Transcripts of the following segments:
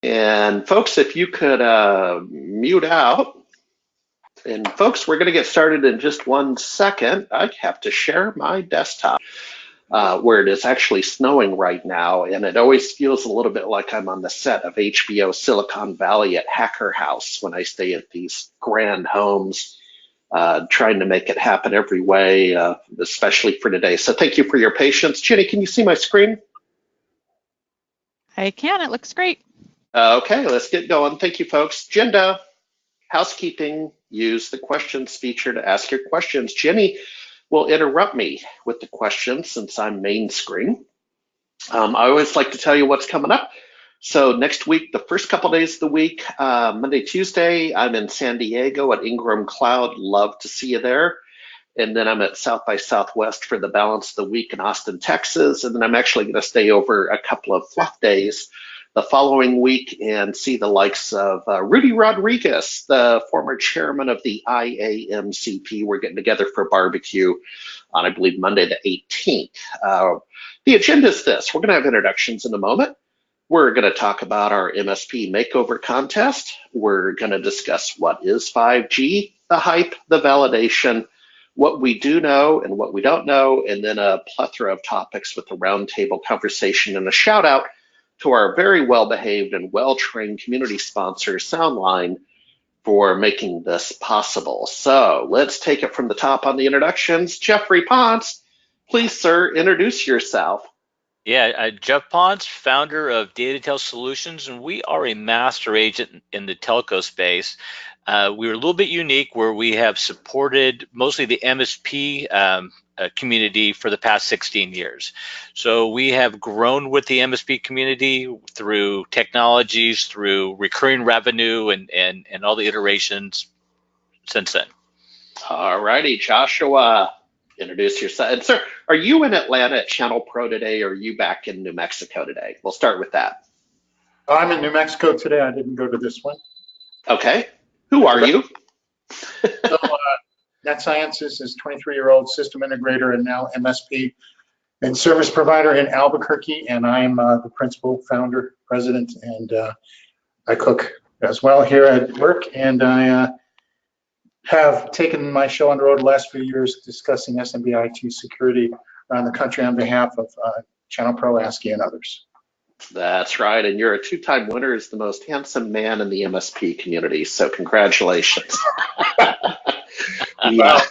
And folks, if you could mute out. And folks, we're going to get started in just 1 second. I have to share my desktop where it is actually snowing right now. And it always feels a little bit like I'm on the set of HBO Silicon Valley at Hacker House when I stay at these grand homes, trying to make it happen every way, especially for today. So thank you for your patience. Jenny, can you see my screen? I can. It looks great. Okay, let's get going. Thank you, folks. Agenda, housekeeping, use the questions feature to ask your questions. Jenny will interrupt me with the questions since I'm main screen. I always like to tell you what's coming up. So next week, the first couple days of the week, Monday, Tuesday, I'm in San Diego at Ingram Cloud. Love to see you there. And then I'm at South by Southwest for the balance of the week in Austin, Texas. And then I'm actually going to stay over a couple of fluff days the following week and see the likes of Rudy Rodriguez, the former chairman of the IAMCP. We're getting together for barbecue on, I believe, Monday the 18th. The agenda is this. We're going to have introductions in a moment. We're going to talk about our MSP Makeover contest. We're going to discuss what is 5G, the hype, the validation, what we do know and what we don't know, and then a plethora of topics with a roundtable conversation and a shout out to our very well-behaved and well-trained community sponsor, Soundline, for making this possible. So let's take it from the top on the introductions. Jeffrey Ponce, please, sir, introduce yourself. Yeah, Jeff Ponce, founder of DataTel Solutions, and we are a master agent in the telco space. We're a little bit unique where we have supported mostly the MSP community for the past 16 years. So we have grown with the MSP community through technologies, through recurring revenue, and all the iterations since then. All righty, Joshua, introduce yourself. And sir, are you in Atlanta at Channel Pro today, or are you back in New Mexico today? We'll start with that. I'm in New Mexico today. I didn't go to this one. Okay. Who are you? So, NetSciences is 23-year-old system integrator and now MSP and service provider in Albuquerque, and I'm the principal, founder, president, and I cook as well here at work. And I have taken my show on the road the last few years discussing SMB IT security around the country on behalf of Channel Pro, ASCII, and others. That's right, and you're a two-time winner as the most handsome man in the MSP community, so congratulations. Well,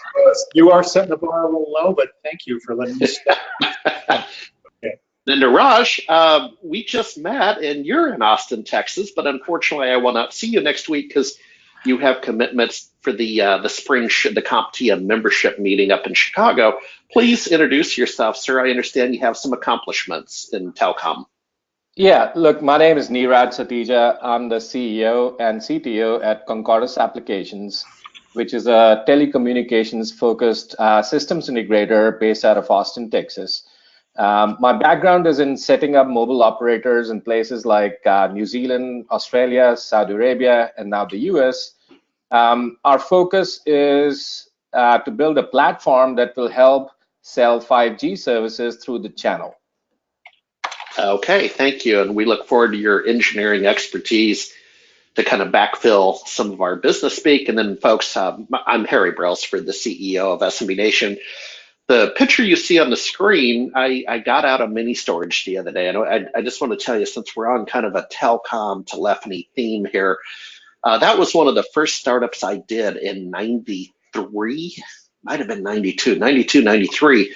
you are setting the bar a little low, but thank you for letting me step. Okay. Then Niraj, we just met, and you're in Austin, Texas, but unfortunately I will not see you next week because you have commitments for the spring, the CompTIA membership meeting up in Chicago. Please introduce yourself, sir. I understand you have some accomplishments in telecom. Yeah, look, my name is Niraj Satija. I'm the CEO and CTO at Concordus Applications, which is a telecommunications-focused systems integrator based out of Austin, Texas. My background is in setting up mobile operators in places like New Zealand, Australia, Saudi Arabia, and now the US. Our focus is to build a platform that will help sell 5G services through the channel. Okay, thank you. And we look forward to your engineering expertise to kind of backfill some of our business speak. And then, folks, I'm Harry Brailsford, the CEO of SMB Nation. The picture you see on the screen, I got out a mini storage the other day. And I just want to tell you, since we're on kind of a telecom telephony theme here, that was one of the first startups I did in 93, might have been 92, 93.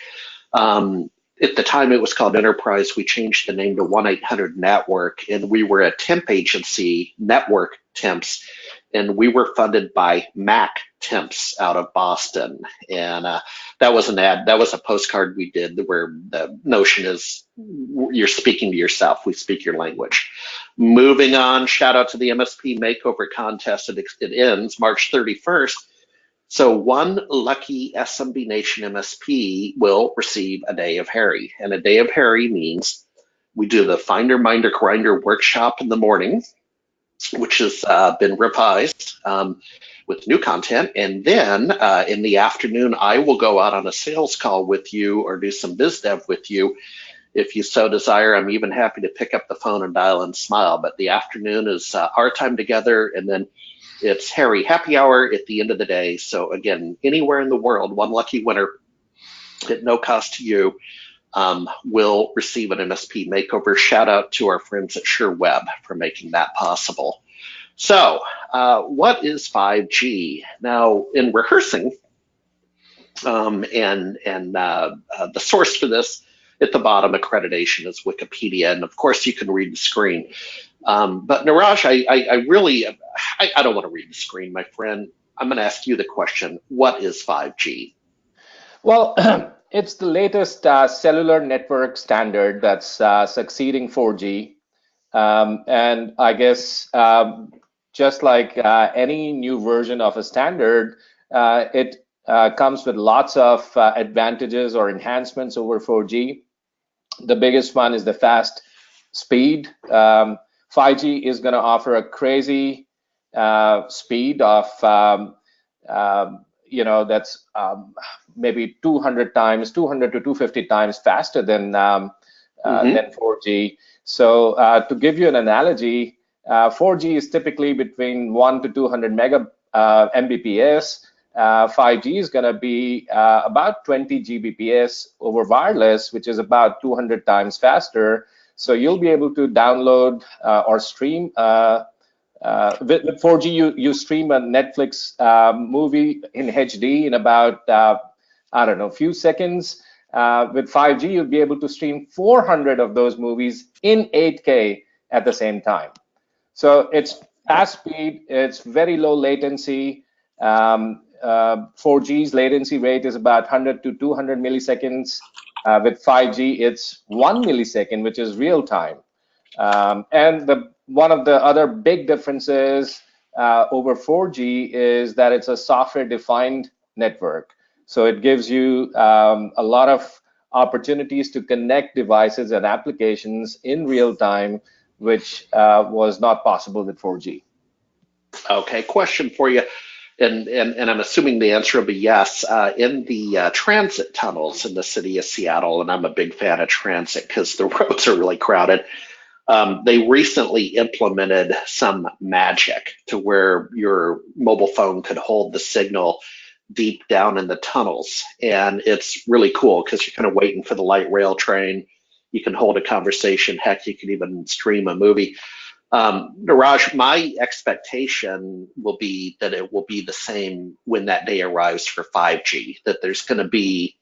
At the time, it was called Enterprise. We changed the name to 1-800-NETWORK, and we were a temp agency, network temps, and we were funded by Mac Temps out of Boston. And that was an ad. That was a postcard we did where the notion is you're speaking to yourself. We speak your language. Moving on, shout out to the MSP Makeover contest. It ends March 31st. So one lucky SMB Nation MSP will receive a day of Harry. And a day of Harry means we do the Finder, Minder, Grinder workshop in the morning, which has been revised with new content. And then in the afternoon, I will go out on a sales call with you or do some biz dev with you. If you so desire, I'm even happy to pick up the phone and dial and smile. But the afternoon is our time together, and then it's Harry happy hour at the end of the day. So again, anywhere in the world, one lucky winner at no cost to you will receive an MSP Makeover. Shout out to our friends at SureWeb for making that possible. So what is 5G? Now, in rehearsing, and the source for this at the bottom, accreditation, is Wikipedia. And of course, you can read the screen. But Niraj, I don't want to read the screen, my friend. I'm going to ask you the question. What is 5G? Well, it's the latest cellular network standard that's succeeding 4G. And I guess just like any new version of a standard, it comes with lots of advantages or enhancements over 4G. The biggest one is the fast speed. 5G is going to offer a crazy speed of that's maybe 200 to 250 times faster than 4G. So to give you an analogy, 4G is typically between 1 to 200 Mbps. 5G is going to be about 20 Gbps over wireless, which is about 200 times faster. So you'll be able to download or stream. With 4G, you stream a Netflix movie in HD in about, a few seconds. With 5G, you'll be able to stream 400 of those movies in 8K at the same time. So it's fast speed, it's very low latency. 4G's latency rate is about 100 to 200 milliseconds. With 5G, it's 1 millisecond, which is real time. And one of the other big differences over 4G is that it's a software-defined network. So it gives you a lot of opportunities to connect devices and applications in real time, which was not possible with 4G. Okay, question for you. And I'm assuming the answer will be yes. In the transit tunnels in the city of Seattle, and I'm a big fan of transit because the roads are really crowded, they recently implemented some magic to where your mobile phone could hold the signal deep down in the tunnels. And it's really cool because you're kind of waiting for the light rail train. You can hold a conversation. Heck, you can even stream a movie. Niraj, my expectation will be that it will be the same when that day arrives for 5G, that there's going to be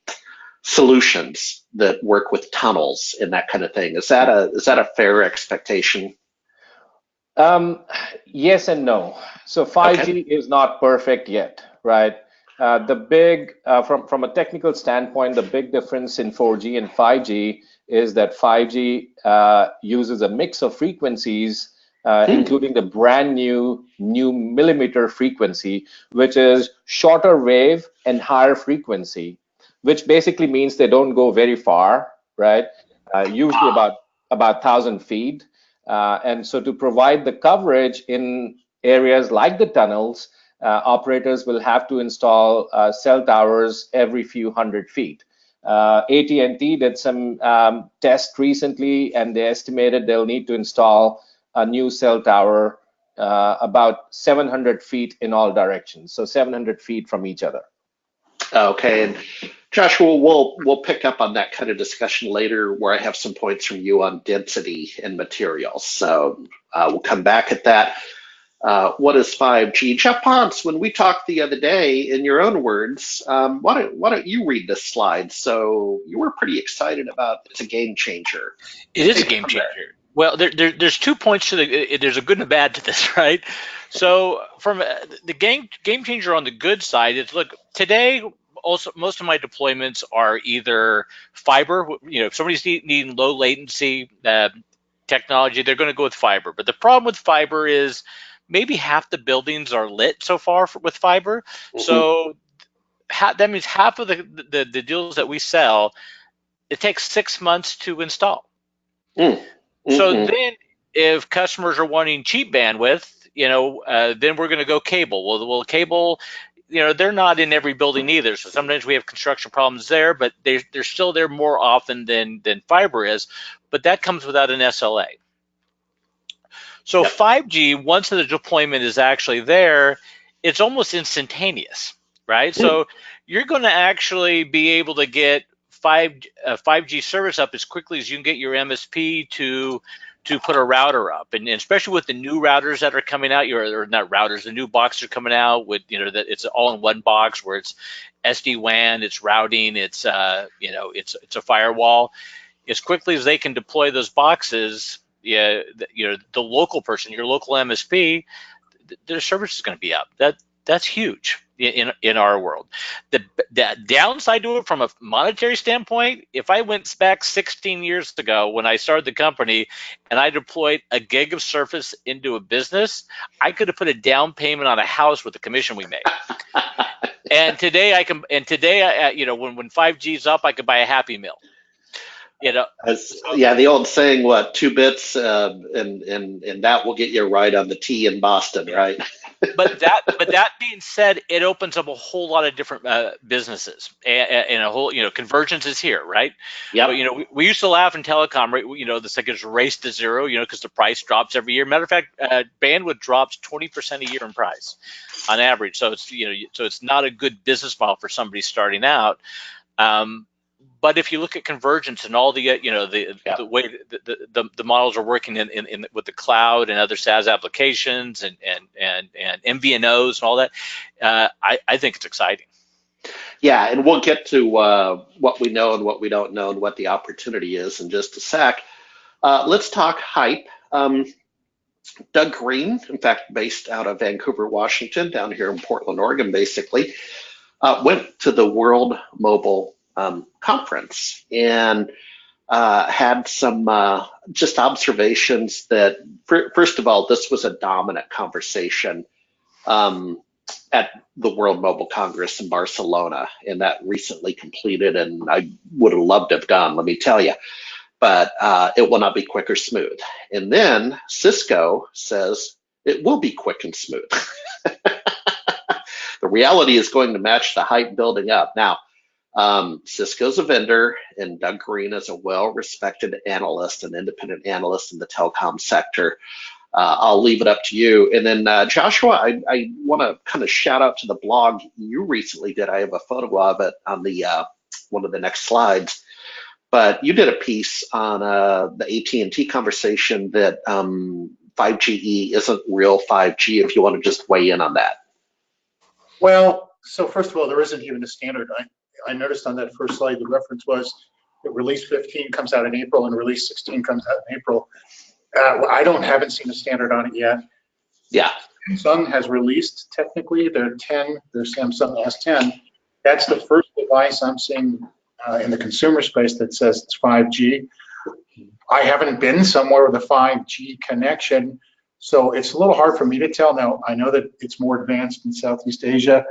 solutions that work with tunnels and that kind of thing. Is that a fair expectation? Yes and no. So 5G is not perfect yet, right? From a technical standpoint, the big difference in 4G and 5G is that 5G uses a mix of frequencies, including the brand new millimeter frequency, which is shorter wave and higher frequency, which basically means they don't go very far, right? Usually about 1,000 feet. And so to provide the coverage in areas like the tunnels, operators will have to install cell towers every few hundred feet. AT&T did some tests recently, and they estimated they'll need to install a new cell tower about 700 feet in all directions, so 700 feet from each other. Okay, and Joshua, we'll pick up on that kind of discussion later, where I have some points from you on density and materials. So we'll come back at that. What is 5G? Jeff Ponce, when we talked the other day, in your own words, why don't you read this slide? So you were pretty excited about it's a game changer. It is a game changer. Well, there's 2 points to there's a good and a bad to this, right? So from the game changer on the good side is, look, today also most of my deployments are either fiber. If somebody's needing low latency technology, they're going to go with fiber. But the problem with fiber is maybe half the buildings are lit so far with fiber. Mm-hmm. So that means half of the deals that we sell, it takes 6 months to install. Mm-hmm. So then if customers are wanting cheap bandwidth, then we're going to go cable. Well, cable, they're not in every building either. So sometimes we have construction problems there, but they're still there more often than fiber is. But that comes without an SLA. So Yep. 5G, once the deployment is actually there, it's almost instantaneous, right? So you're going to actually be able to get 5G service up as quickly as you can get your MSP to put a router up, and especially with the new routers that are coming out, or not routers, the new boxes are coming out with that it's all in one box where it's SD-WAN, it's routing, it's it's a firewall. As quickly as they can deploy those boxes, the local person, your local MSP, their service is going to be up. That's huge in our world. The downside to it from a monetary standpoint, if I went back 16 years ago when I started the company and I deployed a gig of surface into a business, I could have put a down payment on a house with the commission we made. And today when 5G's up, I could buy a Happy Meal. Yeah, the old saying, what, 2 bits, and that will get you right on the T in Boston, right? But that being said, it opens up a whole lot of different businesses, and a whole convergence is here, right? Yeah. We used to laugh in telecom, right? This like it's race to zero, because the price drops every year. Matter of fact, bandwidth drops 20% a year in price on average. So it's not a good business model for somebody starting out. But if you look at convergence and all the the way the models are working in with the cloud and other SaaS applications and MVNOs and all that, I think it's exciting. Yeah, and we'll get to what we know and what we don't know and what the opportunity is in just a sec. Let's talk hype. Doug Green, in fact, based out of Vancouver, Washington, down here in Portland, Oregon, basically, went to the World Mobile Conference and had some just observations that, first of all, this was a dominant conversation at the World Mobile Congress in Barcelona, and that recently completed, and I would have loved to have gone, let me tell you, but it will not be quick or smooth. And then Cisco says it will be quick and smooth. The reality is going to match the hype building up. Now, Cisco's a vendor, and Doug Green is a well-respected analyst, an independent analyst in the telecom sector. I'll leave it up to you. And then Joshua, I want to kind of shout out to the blog you recently did. I have a photo of it on the one of the next slides. But you did a piece on the AT&T conversation that 5GE isn't real 5G. If you want to just weigh in on that. Well, so first of all, there isn't even a standard. I noticed on that first slide, the reference was that release 15 comes out in April and release 16 comes out in April. Haven't seen a standard on it yet. Yeah. Samsung has released technically their Samsung S10. That's the first device I'm seeing in the consumer space that says it's 5G. I haven't been somewhere with a 5G connection, so it's a little hard for me to tell. Now, I know that it's more advanced in Southeast Asia,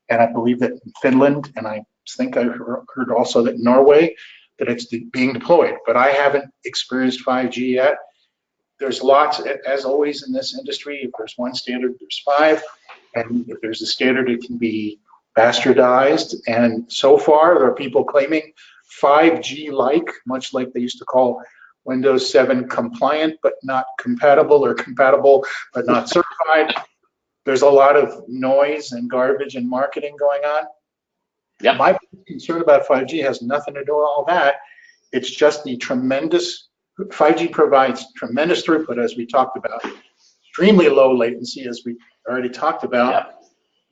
and I believe that in Finland, and I think I heard also that in Norway, that it's being deployed, but I haven't experienced 5G yet. There's lots, as always in this industry, if there's one standard, there's 5, and if there's a standard, it can be bastardized, and so far there are people claiming 5G-like, much like they used to call Windows 7 compliant but not compatible, or compatible but not certified. There's a lot of noise and garbage and marketing going on. Yep. My concern about 5G has nothing to do with all that. It's just the 5G provides tremendous throughput, as we talked about, extremely low latency, as we already talked about, Yep.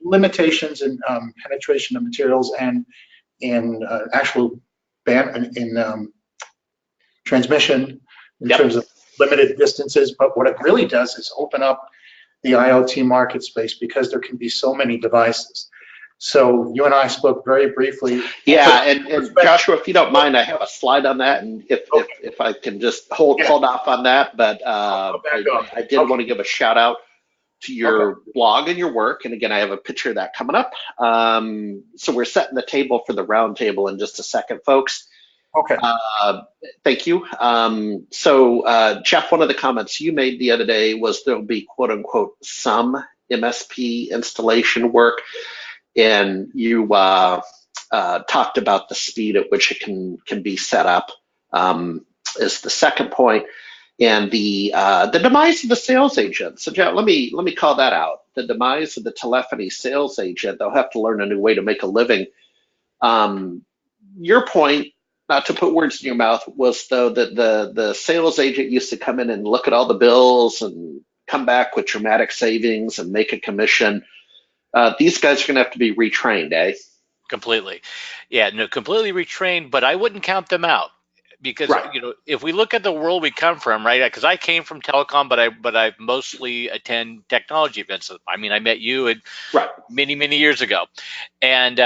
Limitations in penetration of materials and in actual transmission in Yep. terms of limited distances. But what it really does is open up the IoT market space, because there can be so many devices. So you and I spoke very briefly. Yeah, and Joshua, if you don't mind, I have a slide on that, and if I can just hold off on that, but I did want to give a shout out to your blog and your work, and again, I have a picture of that coming up. So we're setting the table for the roundtable in just a second, folks. Okay. Thank you. So Jeff, one of the comments you made the other day was there'll be quote unquote some MSP installation work. and you talked about the speed at which it can be set up is the second point, and the demise of the sales agent. So, Joe, let me call that out. The demise of the telephony sales agent. They'll have to learn a new way to make a living. Your point, not to put words in your mouth, was though that the sales agent used to come in and look at all the bills and come back with dramatic savings and make a commission. These guys are going to have to be retrained, eh? Completely. Yeah, no, completely retrained, but I wouldn't count them out because, Right. you know, if we look at the world we come from, right? Because I came from telecom, but I mostly attend technology events. I mean, I met you Right. many years ago, and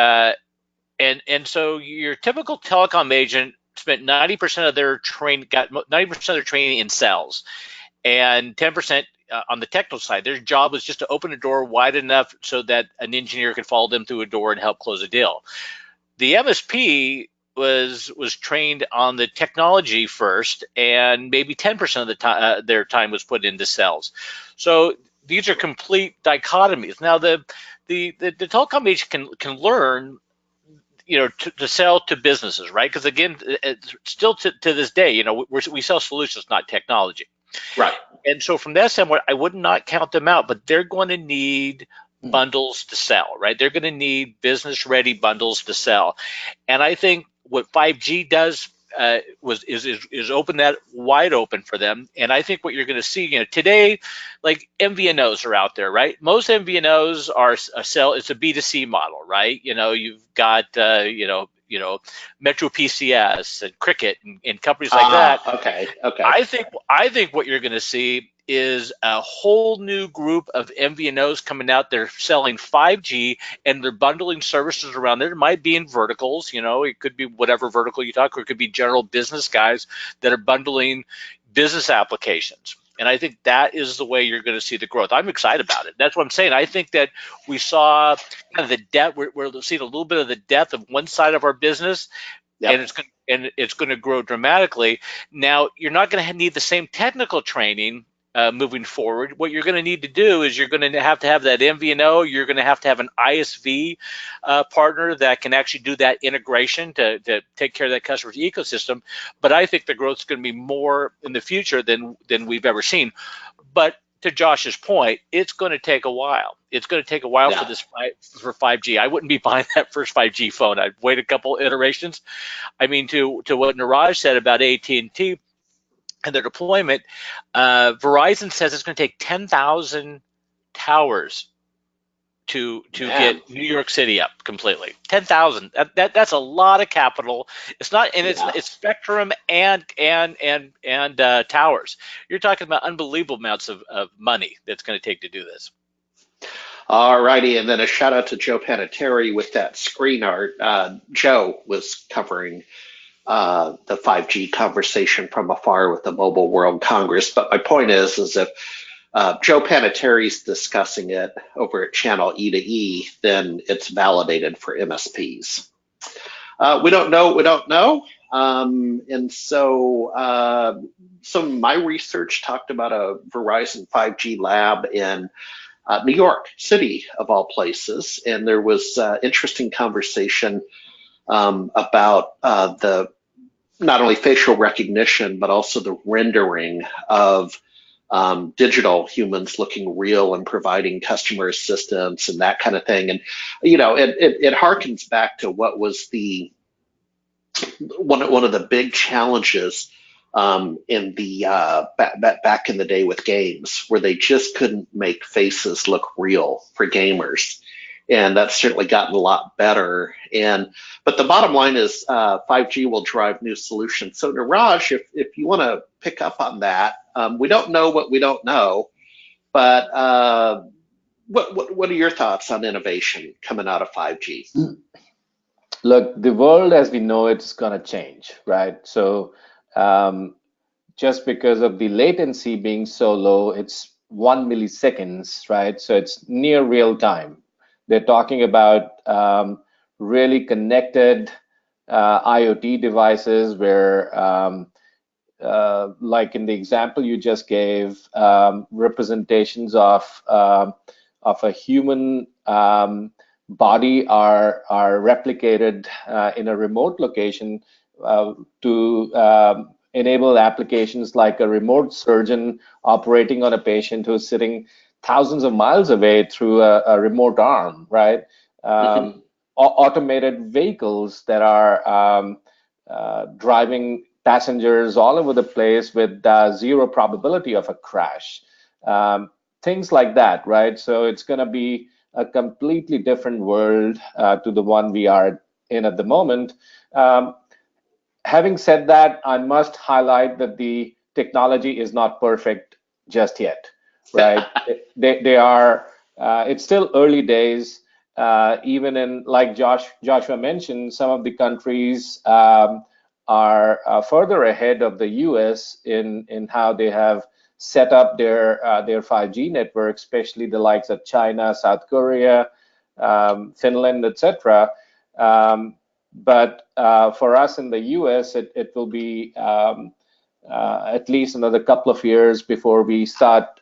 so your typical telecom agent spent 90% of their got 90% of their training in sales, and 10% on the technical side. Their job was just to open a door wide enough so that an engineer could follow them through a door and help close a deal. The MSP was trained on the technology first, and maybe 10% of the time their time was put into sales. So these are complete dichotomies. Now the telecom agent can learn, you know, to sell to businesses, right? Because again, still to this day, you know, we sell solutions, not technology. Right. And so from that standpoint, I would not count them out, but they're going to need bundles to sell, right? They're going to need business-ready bundles to sell. And I think what 5G does is open that wide open for them. And I think what you're going to see, you know, today, like MVNOs are out there, right? Most MVNOs are it's a B2C model, right? You know, you've got Metro PCS and Cricket and companies like that. Okay. I think what you're going to see is a whole new group of MVNOs coming out. They're selling 5G and they're bundling services around there. It might be in verticals, you know, it could be whatever vertical you talk, or it could be general business guys that are bundling business applications. And I think that is the way you're going to see the growth. I'm excited about it. That's what I'm saying. I think that we saw kind of the death. We're seeing a little bit of the death of one side of our business. Yep. And it's going to grow dramatically. Now, you're not going to need the same technical training moving forward. What you're going to need to do is you're going to have that MVNO. You're going to have an ISV partner that can actually do that integration to take care of that customer's ecosystem. But I think the growth is going to be more in the future than we've ever seen. But to Josh's point, it's going to take a while. It's going to take a while for 5G. I wouldn't be buying that first 5G phone. I'd wait a couple iterations. I mean, to what Niraj said about AT&T and their deployment, Verizon says it's going to take 10,000 towers to get New York City up completely. 10,000. That's a lot of capital. It's not, and it's spectrum and towers. You're talking about unbelievable amounts of money that's going to take to do this. All righty, and then a shout out to Joe Panettiere with that screen art. Joe was covering the 5G conversation from afar with the Mobile World Congress. But my point is if Joe Panettiere's discussing it over at channel E2E, then it's validated for MSPs. We don't know. And so some of my research talked about a Verizon 5G lab in New York City, of all places. And there was interesting conversation about the not only facial recognition, but also the rendering of digital humans looking real and providing customer assistance and that kind of thing. And, you know, it harkens back to what was one of the big challenges in the back in the day with games, where they just couldn't make faces look real for gamers. And that's certainly gotten a lot better. But the bottom line is 5G will drive new solutions. So Niraj, if you want to pick up on that, we don't know what we don't know, but what are your thoughts on innovation coming out of 5G? Look, the world as we know it's going to change, right? So just because of the latency being so low, it's 1 milliseconds, right? So it's near real time. They're talking about really connected IoT devices where, like in the example you just gave, representations of a human body are replicated in a remote location to enable applications like a remote surgeon operating on a patient who's sitting thousands of miles away through a remote arm, right? Automated vehicles that are driving passengers all over the place with zero probability of a crash. Things like that, right? So it's going to be a completely different world to the one we are in at the moment. Having said that, I must highlight that the technology is not perfect just yet, right? they are, it's still early days. Even in, like Joshua mentioned, some of the countries are further ahead of the US in how they have set up their 5G network, especially the likes of China, South Korea, Finland, etc. But for us in the US, it will be at least another couple of years before we start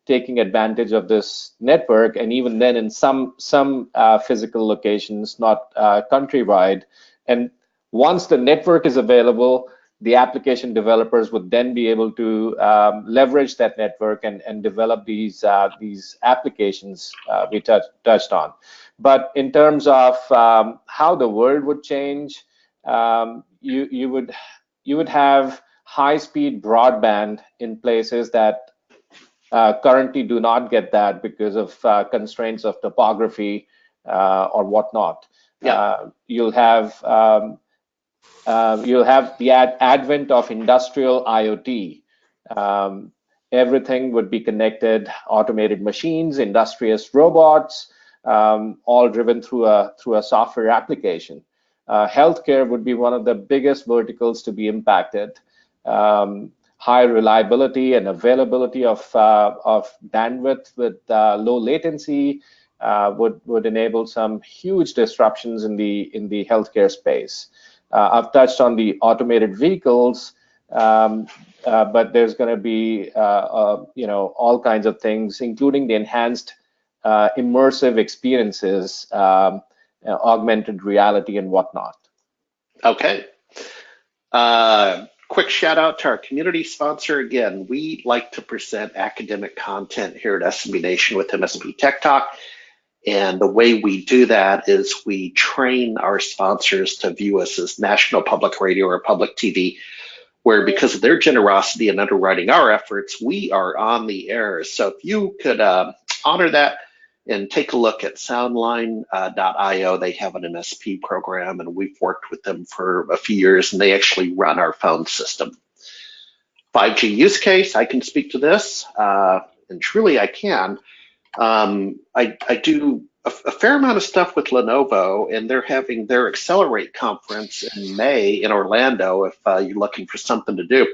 taking advantage of this network, and even then in some physical locations, not countrywide. And once the network is available, the application developers would then be able to leverage that network and develop these applications we touched on. But in terms of how the world would change, you would have high-speed broadband in places that currently do not get that because of constraints of topography or whatnot. Yeah. You'll have the advent of industrial IoT. Everything would be connected, automated machines, industrious robots, all driven through a software application. Healthcare would be one of the biggest verticals to be impacted. High reliability and availability of bandwidth with low latency would enable some huge disruptions in the healthcare space. I've touched on the automated vehicles, but there's going to be all kinds of things, including the enhanced immersive experiences, augmented reality, and whatnot. Okay. Quick shout out to our community sponsor. Again, we like to present academic content here at SMB Nation with MSP Tech Talk. And the way we do that is we train our sponsors to view us as national public radio or public TV, where because of their generosity in underwriting our efforts, we are on the air. So if you could honor that and take a look at soundline.io. They have an MSP program, and we've worked with them for a few years, and they actually run our phone system. 5G use case, I can speak to this, and truly I can. I do a fair amount of stuff with Lenovo, and they're having their Accelerate conference in May in Orlando if you're looking for something to do.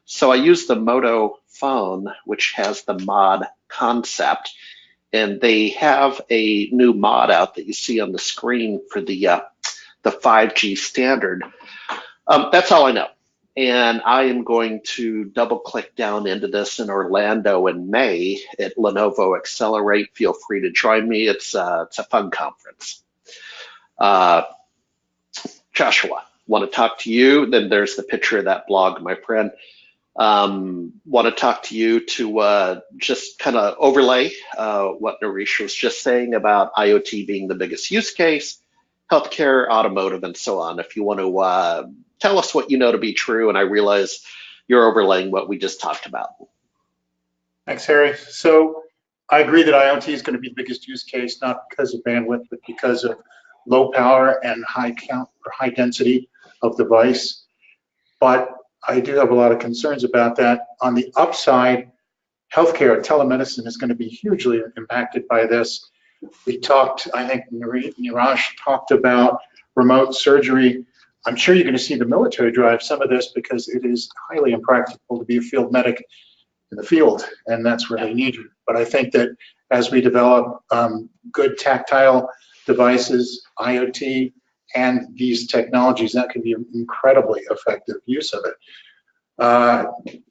So I use the Moto phone, which has the mod concept, and they have a new mod out that you see on the screen for the 5G standard. That's all I know. And I am going to double click down into this in Orlando in May at Lenovo Accelerate. Feel free to join me. It's a fun conference. Joshua, want to talk to you. Then there's the picture of that blog, my friend. Want to talk to you to just kind of overlay what Naresh was just saying about IoT being the biggest use case, healthcare, automotive, and so on. If you want to tell us what you know to be true, and I realize you're overlaying what we just talked about. Thanks, Harry. So I agree that IoT is going to be the biggest use case, not because of bandwidth, but because of low power and high count or high density of device. But I do have a lot of concerns about that. On the upside, healthcare, telemedicine is going to be hugely impacted by this. We talked, I think Neeraj talked about remote surgery. I'm sure you're going to see the military drive some of this because it is highly impractical to be a field medic in the field, and that's where they need you. But I think that as we develop good tactile devices, IoT, and these technologies, that could be an incredibly effective use of it.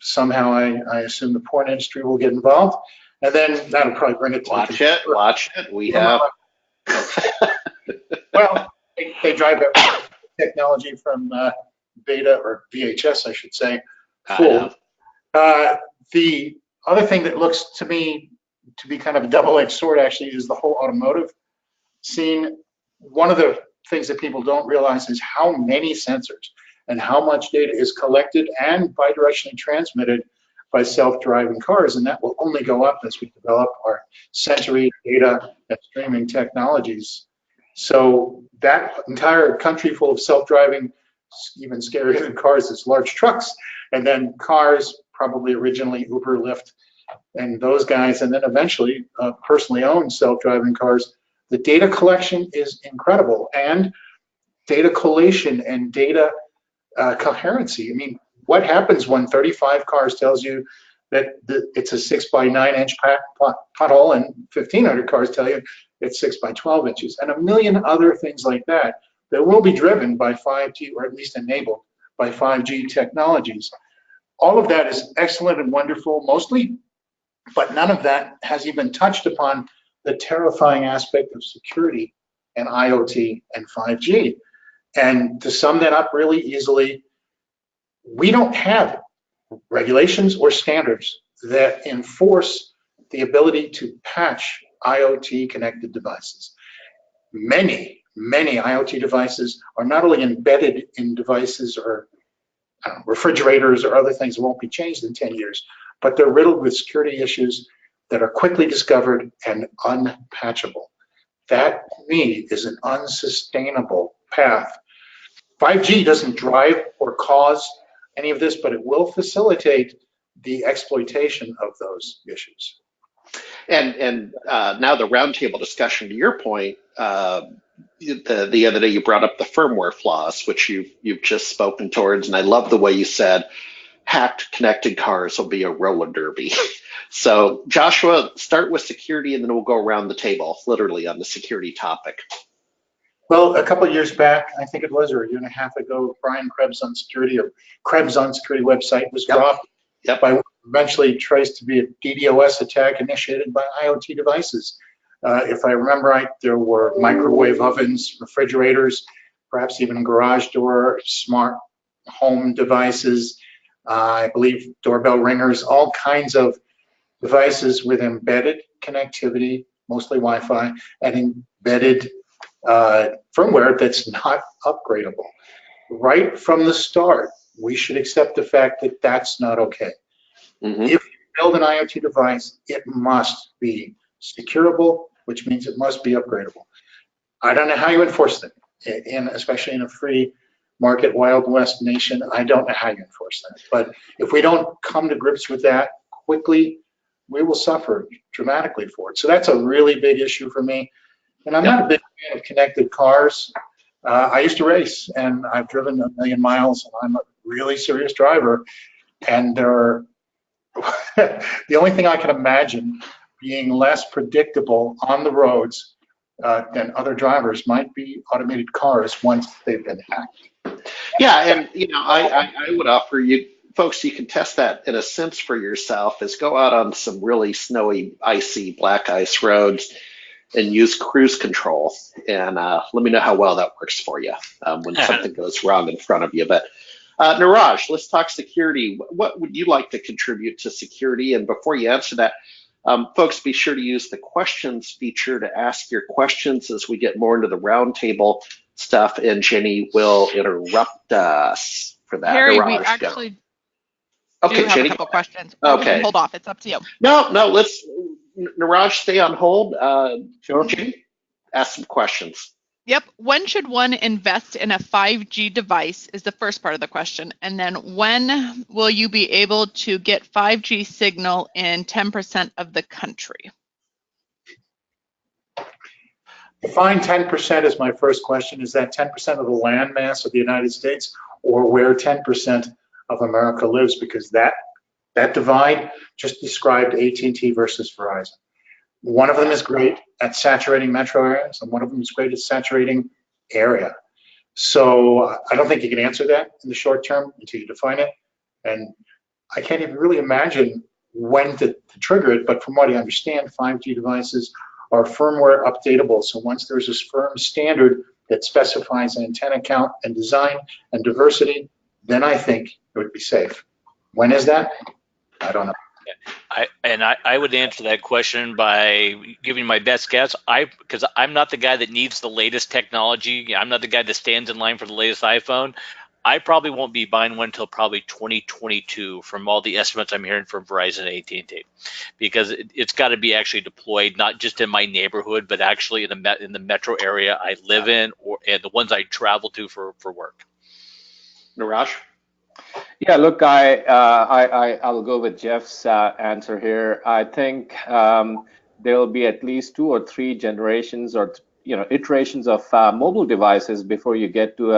Somehow I assume the porn industry will get involved, and then that'll probably bring it to watch it. We have Well, they drive that technology from beta or VHS, I should say, full. The other thing that looks to me to be kind of a double-edged sword actually is the whole automotive scene. One of the things that people don't realize is how many sensors and how much data is collected and bidirectionally transmitted by self-driving cars, and that will only go up as we develop our sensory data and streaming technologies. So that entire country full of self-driving, even scarier than cars, is large trucks, and then cars, probably originally Uber, Lyft, and those guys, and then eventually personally owned self-driving cars. The data collection is incredible, and data collation and data coherency. I mean, what happens when 35 cars tells you that it's a 6x9 inch pothole, and 1,500 cars tell you it's 6 by 12 inches, and a million other things like that that will be driven by 5G, or at least enabled by 5G technologies. All of that is excellent and wonderful, mostly, but none of that has even touched upon the terrifying aspect of security and IoT and 5G. And to sum that up really easily, we don't have regulations or standards that enforce the ability to patch IoT connected devices. Many IoT devices are not only embedded in devices or refrigerators or other things that won't be changed in 10 years, but they're riddled with security issues that are quickly discovered and unpatchable. That, to me, is an unsustainable path. 5G doesn't drive or cause any of this, but it will facilitate the exploitation of those issues. And now the roundtable discussion, to your point, the other day you brought up the firmware flaws, which you've just spoken towards, and I love the way you said hacked connected cars will be a roller derby. So Joshua, start with security, and then we'll go around the table, literally on the security topic. Well, a couple of years back, I think it was, or a year and a half ago, Brian Krebs on Security, or Krebs on Security website was dropped by what eventually traced to be a DDoS attack initiated by IoT devices. If I remember right, there were microwave ovens, refrigerators, perhaps even garage door, smart home devices, I believe doorbell ringers, all kinds of devices with embedded connectivity, mostly Wi-Fi, and embedded firmware that's not upgradable. Right from the start, we should accept the fact that that's not okay. Mm-hmm. If you build an IoT device, it must be securable, which means it must be upgradable. I don't know how you enforce that, especially in a free market Wild West nation. I don't know how you enforce that. But if we don't come to grips with that quickly, we will suffer dramatically for it. So that's a really big issue for me. And I'm not a big fan of connected cars. I used to race, and I've driven 1 million miles, and I'm a really serious driver. And there are the only thing I can imagine being less predictable on the roads than other drivers might be automated cars once they've been hacked. Yeah, and I would offer you folks, you can test that in a sense for yourself, is go out on some really snowy, icy, black ice roads and use cruise control, and let me know how well that works for you when something goes wrong in front of you. But Niraj, let's talk security. What would you like to contribute to security? And before you answer that, folks, be sure to use the questions feature to ask your questions as we get more into the roundtable stuff, and Jenny will interrupt us for that. Harry, Niraj, we actually do have Jenny? a couple questions. Okay. Hold off. It's up to you. No, let's, Niraj, stay on hold. Sure. Jenny, ask some questions. Yep. When should one invest in a 5G device is the first part of the question. And then when will you be able to get 5G signal in 10% of the country? Define 10% is my first question. Is that 10% of the land mass of the United States, or where 10% of America lives? Because that divide just described AT&T versus Verizon. One of them is great at saturating metro areas, and one of them is great at saturating area. So I don't think you can answer that in the short term until you define it. And I can't even really imagine when to trigger it, but from what I understand, 5G devices are firmware updatable. So once there's this firm standard that specifies antenna count and design and diversity, then I think it would be safe. When is that? I don't know. I would answer that question by giving my best guess. Because I'm not the guy that needs the latest technology. I'm not the guy that stands in line for the latest iPhone. I probably won't be buying one until probably 2022 from all the estimates I'm hearing from Verizon and AT&T, because it's got to be actually deployed not just in my neighborhood, but actually in the metro area I live in, and the ones I travel to for work. Niraj? Yeah, look, I'll go with Jeff's answer here. I think there'll be at least 2 or 3 generations or iterations of mobile devices before you get to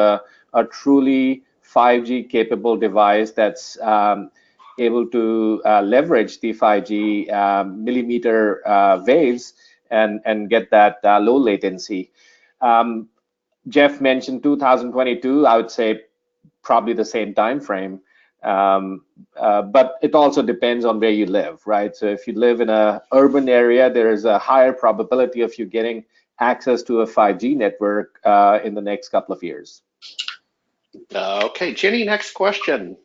a truly 5G capable device that's able to leverage the 5G millimeter waves and get that low latency. Jeff mentioned 2022. I would say probably the same time frame. But it also depends on where you live, right? So if you live in an urban area, there is a higher probability of you getting access to a 5G network in the next couple of years. Okay, Jenny, next question.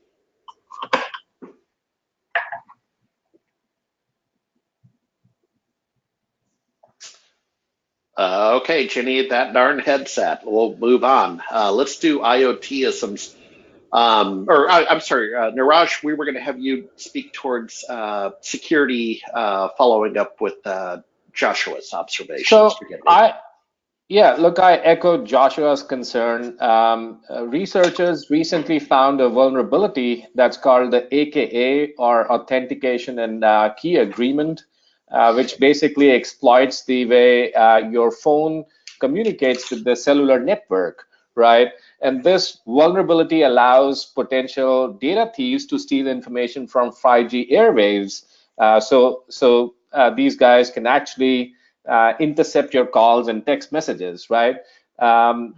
Okay, Jenny, that darn headset. We'll move on. Let's do IoT-isms. I'm sorry, Niraj, we were going to have you speak towards security, following up with Joshua's observations. So I echo Joshua's concern. Researchers recently found a vulnerability that's called the AKA, or Authentication and Key Agreement, which basically exploits the way your phone communicates with the cellular network, right? And this vulnerability allows potential data thieves to steal information from 5G airwaves. So these guys can actually intercept your calls and text messages, right? And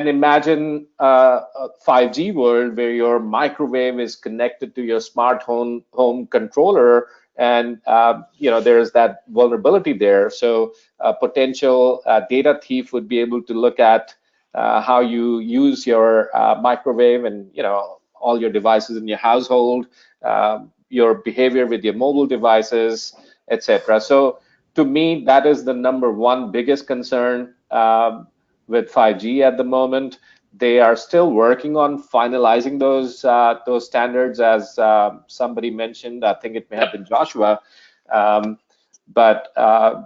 imagine a 5G world where your microwave is connected to your smart home controller, and there's that vulnerability there. So a potential data thief would be able to look at how you use your microwave and all your devices in your household, your behavior with your mobile devices, etc. So to me, that is the #1 biggest concern with 5G at the moment. They are still working on finalizing those standards, as somebody mentioned. I think it may have been Joshua, but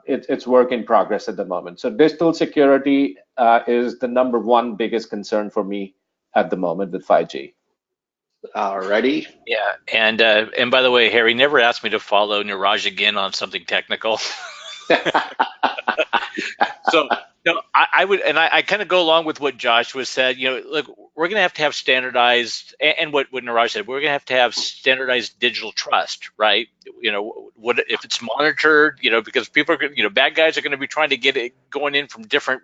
it's work in progress at the moment. So digital security is the #1 biggest concern for me at the moment with 5G. Alrighty. Yeah, and by the way, Harry never asked me to follow Niraj again on something technical. So I would, and I kind of go along with what Joshua said. Look, we're going to have standardized, and what Niraj said, we're going to have standardized digital trust, right? What if it's monitored? Because people are, bad guys are going to be trying to get it going in from different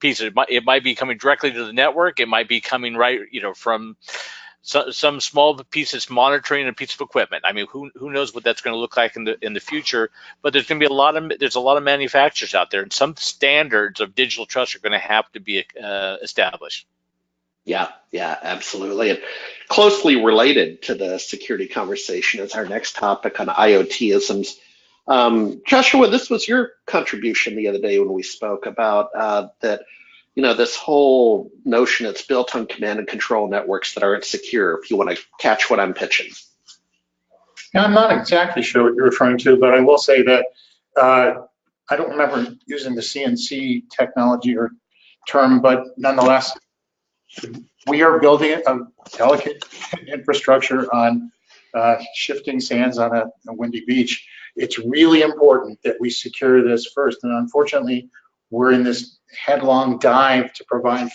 pieces. It might be coming directly to the network. It might be coming right, from some small piece that's monitoring a piece of equipment. I mean, who knows what that's going to look like in the future? But there's going to be there's a lot of manufacturers out there, and some standards of digital trust are going to have to be established. Yeah, absolutely. And closely related to the security conversation is our next topic on IoT-isms. Joshua, this was your contribution the other day when we spoke about that. This whole notion it's built on command and control networks that aren't secure, if you want to catch what I'm pitching. Now, I'm not exactly sure what you're referring to, but I will say that I don't remember using the CNC technology or term, but nonetheless, we are building a delicate infrastructure on shifting sands on a windy beach. It's really important that we secure this first, and unfortunately, we're in this headlong dive to provide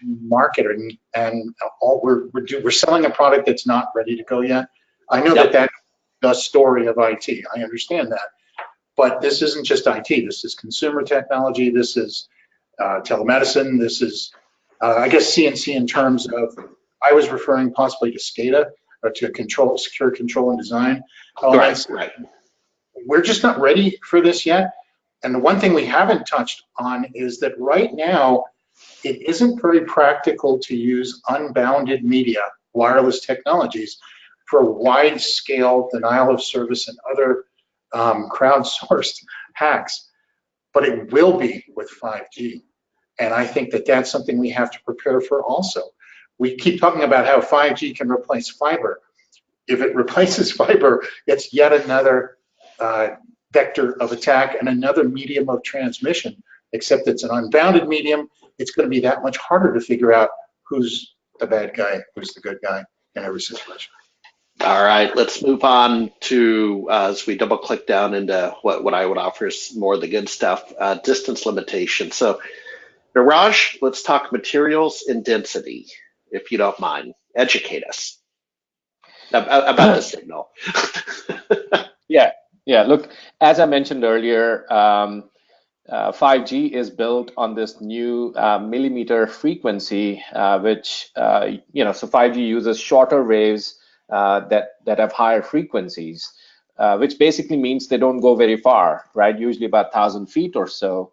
marketing, and we're selling a product that's not ready to go yet. I know that's the story of IT. I understand that, but this isn't just IT. This is consumer technology. This is telemedicine. This is, I guess, CNC in terms of. I was referring possibly to SCADA or to secure control and design. Right. we're just not ready for this yet. And the one thing we haven't touched on is that right now, it isn't very practical to use unbounded media, wireless technologies, for wide-scale denial of service and other crowdsourced hacks. But it will be with 5G. And I think that that's something we have to prepare for also. We keep talking about how 5G can replace fiber. If it replaces fiber, it's yet another vector of attack and another medium of transmission, except it's an unbounded medium. It's going to be that much harder to figure out who's the bad guy, who's the good guy in every situation. All right, let's move on to, as we double click down into what I would offer is more of the good stuff, distance limitation. So Niraj, let's talk materials and density, if you don't mind. Educate us about the signal. Yeah. Look, as I mentioned earlier, 5G is built on this new millimeter frequency, which so 5G uses shorter waves that have higher frequencies, which basically means they don't go very far, right? Usually about 1,000 feet or so.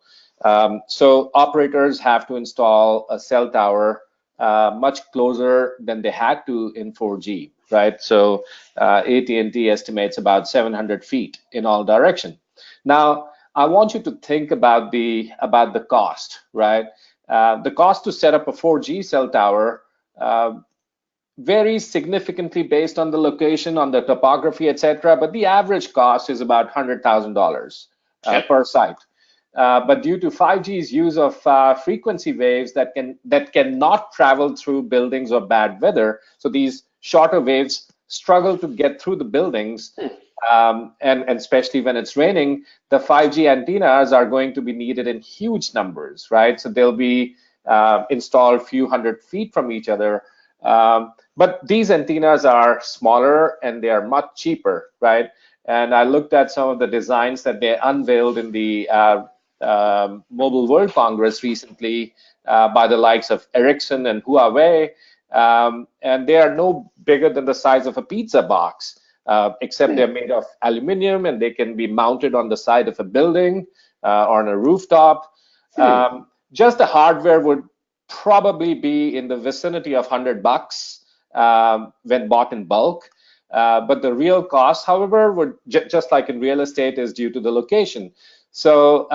So operators have to install a cell tower much closer than they had to in 4G, right? So AT&T estimates about 700 feet in all direction. Now, I want you to think about the cost, right? The cost to set up a 4G cell tower varies significantly based on the location, on the topography, etc. But the average cost is about $100,000 per site. But due to 5G's use of frequency waves that cannot travel through buildings or bad weather, so these shorter waves struggle to get through the buildings, and especially when it's raining, the 5G antennas are going to be needed in huge numbers, right? So they'll be installed a few hundred feet from each other. But these antennas are smaller and they are much cheaper, right? And I looked at some of the designs that they unveiled in the Mobile World Congress recently by the likes of Ericsson and Huawei, and they are no bigger than the size of a pizza box, except they're made of aluminum and they can be mounted on the side of a building or on a rooftop. Just the hardware would probably be in the vicinity of $100 when bought in bulk. But the real cost, however, would just like in real estate, is due to the location. So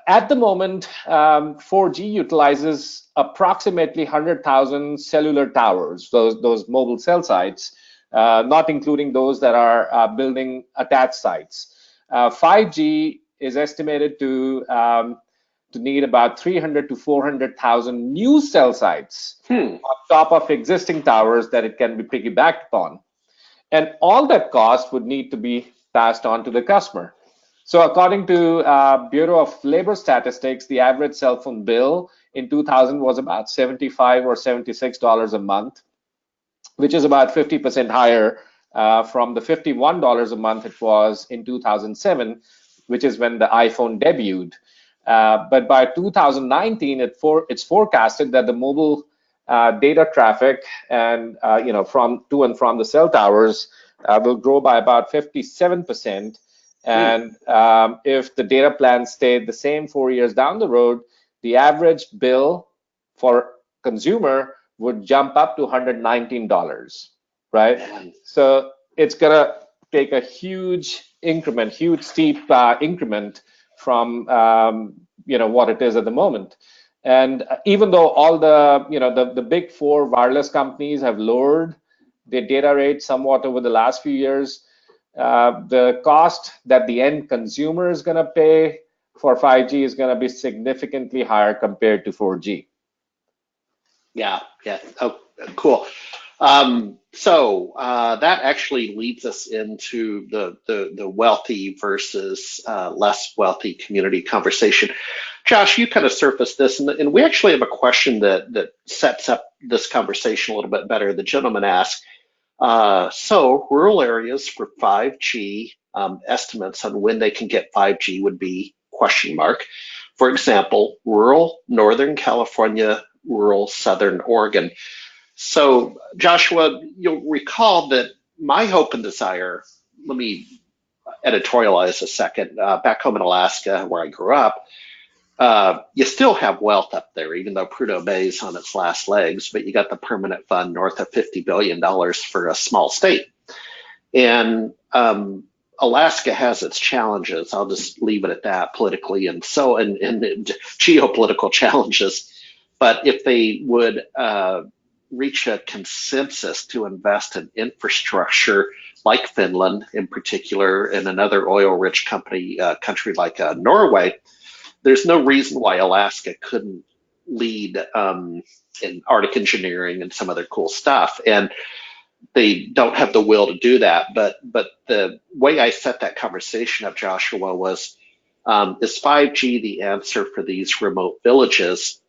at the moment, 4G utilizes approximately 100,000 cellular towers, those mobile cell sites, not including those that are building attached sites. 5G is estimated to need about 300 to 400,000 new cell sites on top of existing towers that it can be piggybacked upon. And all that cost would need to be passed on to the customer. So according to Bureau of Labor Statistics, the average cell phone bill in 2000 was about $75 or $76 a month, which is about 50% higher from the $51 a month it was in 2007, which is when the iPhone debuted. But by 2019, it's forecasted that the mobile data traffic and from to and from the cell towers will grow by about 57%. And if the data plan stayed the same 4 years down the road, the average bill for consumer would jump up to $119, right? So it's gonna take a huge increment, huge steep increment from what it is at the moment. And even though all the big four wireless companies have lowered their data rates somewhat over the last few years, the cost that the end consumer is going to pay for 5G is going to be significantly higher compared to 4G. Yeah. Oh, cool. So that actually leads us into the wealthy versus less wealthy community conversation. Josh, you kind of surfaced this, and we actually have a question that sets up this conversation a little bit better. The gentleman asked, so rural areas for 5G estimates on when they can get 5G would be ? For example, rural Northern California, rural Southern Oregon. So Joshua, you'll recall that my hope and desire, let me editorialize a second. Back home in Alaska, where I grew up, you still have wealth up there, even though Prudhoe Bay is on its last legs, but you got the permanent fund north of $50 billion for a small state. And Alaska has its challenges. I'll just leave it at that politically and geopolitical challenges. But if they would reach a consensus to invest in infrastructure like Finland in particular and another oil-rich country like Norway, there's no reason why Alaska couldn't lead in Arctic engineering and some other cool stuff. And they don't have the will to do that. But the way I set that conversation up, Joshua, was is 5G the answer for these remote villages?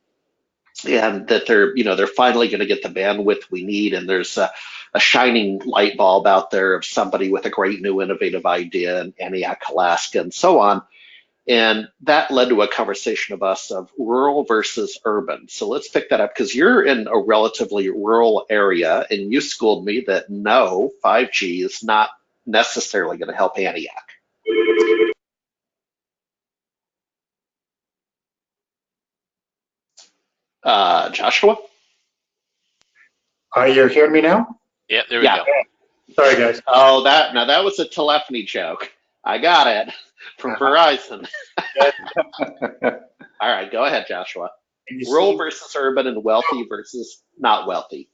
And that they're finally going to get the bandwidth we need, and there's a shining light bulb out there of somebody with a great new innovative idea in Antioch, Alaska, and so on. And that led to a conversation of us of rural versus urban. So let's pick that up, because you're in a relatively rural area, and you schooled me that no, 5G is not necessarily going to help Antioch. Joshua? You're hearing me now? Yeah, there we go. Sorry, guys. Oh, that was a telephony joke. I got it from Verizon. All right, go ahead, Joshua. Rural versus urban and wealthy versus not wealthy.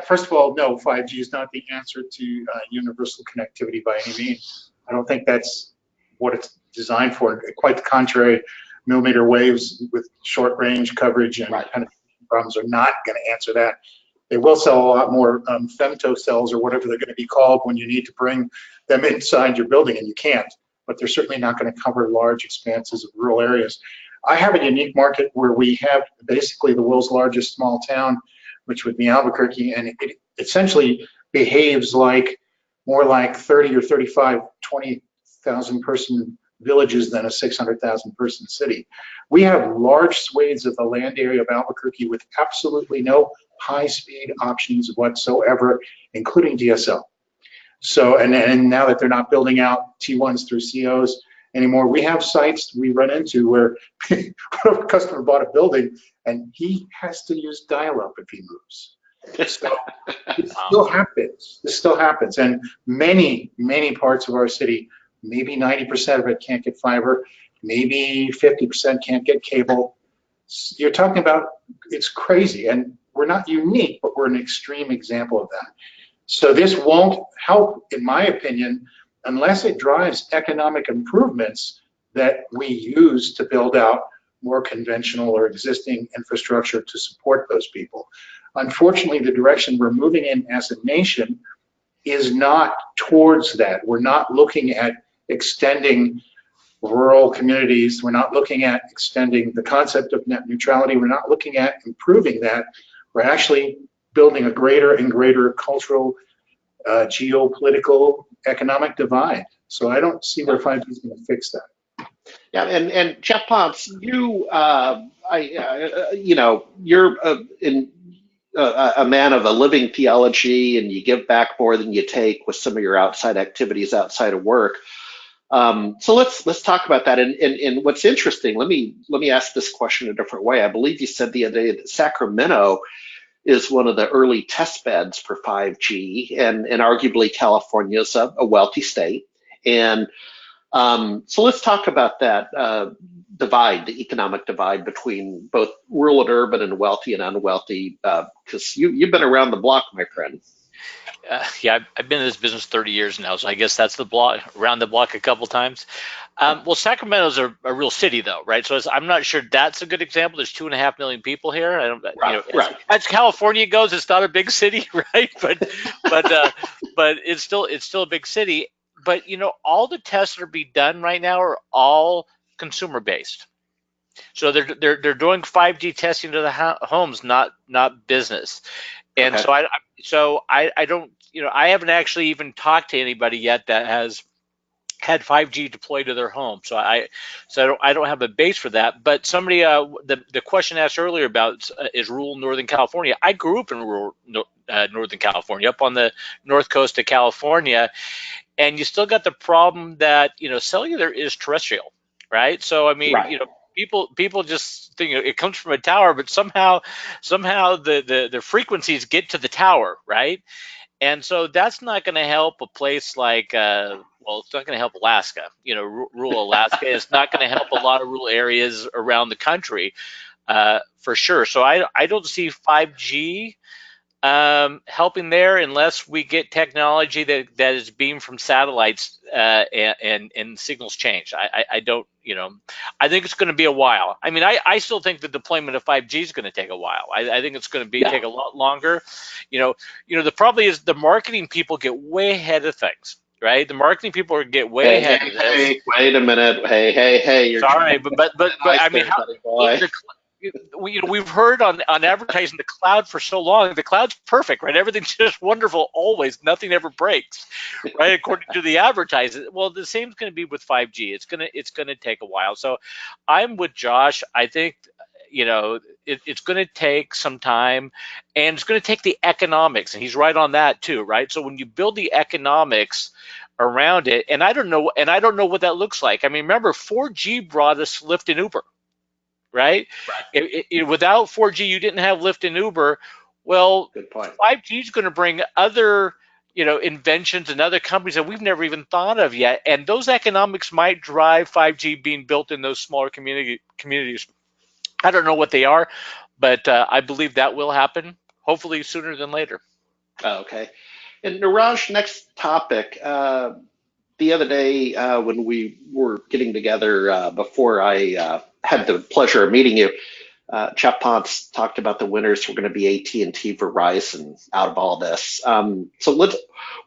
First of all, no, 5G is not the answer to universal connectivity by any means. I don't think that's what it's designed for. Quite the contrary, millimeter waves with short range coverage and penetration problems are not going to answer that. They will sell a lot more femto cells or whatever they're going to be called when you need to bring them inside your building, and you can't. But they're certainly not going to cover large expanses of rural areas. I have a unique market where we have basically the world's largest small town, which would be Albuquerque, and it essentially behaves like more like 30 or 35, 20,000 person villages than a 600,000 person city. We have large swathes of the land area of Albuquerque with absolutely no high-speed options whatsoever, including DSL. So, and now that they're not building out T1s through COs anymore, we have sites we run into where a customer bought a building and he has to use dial-up if he moves. So it still happens. This still happens. And many, many parts of our city, maybe 90% of it can't get fiber, maybe 50% can't get cable. You're talking about, it's crazy. And we're not unique, but we're an extreme example of that. So this won't help, in my opinion, unless it drives economic improvements that we use to build out more conventional or existing infrastructure to support those people. Unfortunately, the direction we're moving in as a nation is not towards that. We're not looking at extending rural communities. We're not looking at extending the concept of net neutrality. We're not looking at improving that. We're actually building a greater and greater cultural, geopolitical, economic divide. So I don't see where 5G is going to fix that. Yeah, and Jeff Ponce, you, you're a man of a living theology, and you give back more than you take with some of your outside activities outside of work. So let's talk about that. And what's interesting, let me ask this question a different way. I believe you said the other day that Sacramento is one of the early test beds for 5G, and arguably California is a wealthy state. And so let's talk about that divide, the economic divide between both rural and urban and wealthy and unwealthy, because you've been around the block, my friend. Yeah, I've been in this business 30 years now, so I guess that's the block, around the block a couple times. Well, Sacramento's a real city, though, right? So I'm not sure that's a good example. There's 2.5 million people here. I don't, right. As California goes, it's not a big city, right? But it's still a big city. But all the tests that are being done right now are all consumer based. So they're doing 5G testing to the homes, not business. And okay. So I don't, I haven't actually even talked to anybody yet that has had 5G deployed to their home. So I don't have a base for that. But somebody, the question asked earlier about is rural Northern California. I grew up in rural Northern California, up on the north coast of California, and you still got the problem that, you know, cellular is terrestrial, right? So I mean, Right. you know, people just think, you know, it comes from a tower, but somehow the frequencies get to the tower, right? And so that's not going to help a place like, well, it's not going to help Alaska, you know, rural Alaska. It's not going to help a lot of rural areas around the country, for sure. So I don't see 5G helping there unless we get technology that is beamed from satellites, and signals change. I don't, you know, I think it's going to be a while. I mean, I still think the deployment of 5G is going to take a while. I think it's going to take a lot longer. You know, the problem is the marketing people get way ahead of things, right? The marketing people get way ahead of this. Hey, wait a minute. Hey, you're sorry, but I mean, how, boy. we've heard on advertising the cloud for so long. The cloud's perfect, right? Everything's just wonderful always. Nothing ever breaks, right? According to the advertising. Well, the same's going to be with 5G. It's gonna take a while. So I'm with Josh. I think, you know, it's going to take some time, and it's going to take the economics, and he's right on that too, right? So when you build the economics around it, and I don't know what that looks like. I mean, remember 4G brought us Lyft and Uber, right? Without 4G, you didn't have Lyft and Uber. Well, good point. 5G is going to bring other, you know, inventions and other companies that we've never even thought of yet, and those economics might drive 5G being built in those smaller communities. I don't know what they are, but I believe that will happen, hopefully sooner than later. Okay. And Niraj, next topic. The other day when we were getting together before I had the pleasure of meeting you, Jeff Ponce talked about the winners were going to be AT&T, Verizon out of all this. So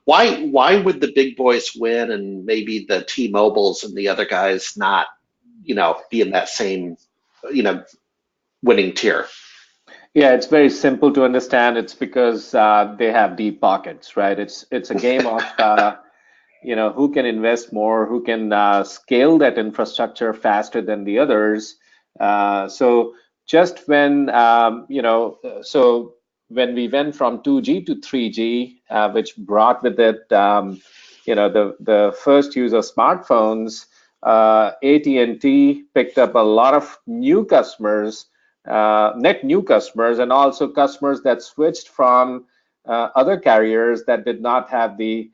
why would the big boys win and maybe the T-Mobiles and the other guys not, you know, be in that same, you know, winning tier? Yeah, it's very simple to understand. It's because they have deep pockets, right? It's a game of you know, who can invest more, who can scale that infrastructure faster than the others. So just when you know, so when we went from 2G to 3G, which brought with it you know, the first use of smartphones, AT&T picked up a lot of new customers. Net new customers, and also customers that switched from other carriers that did not have the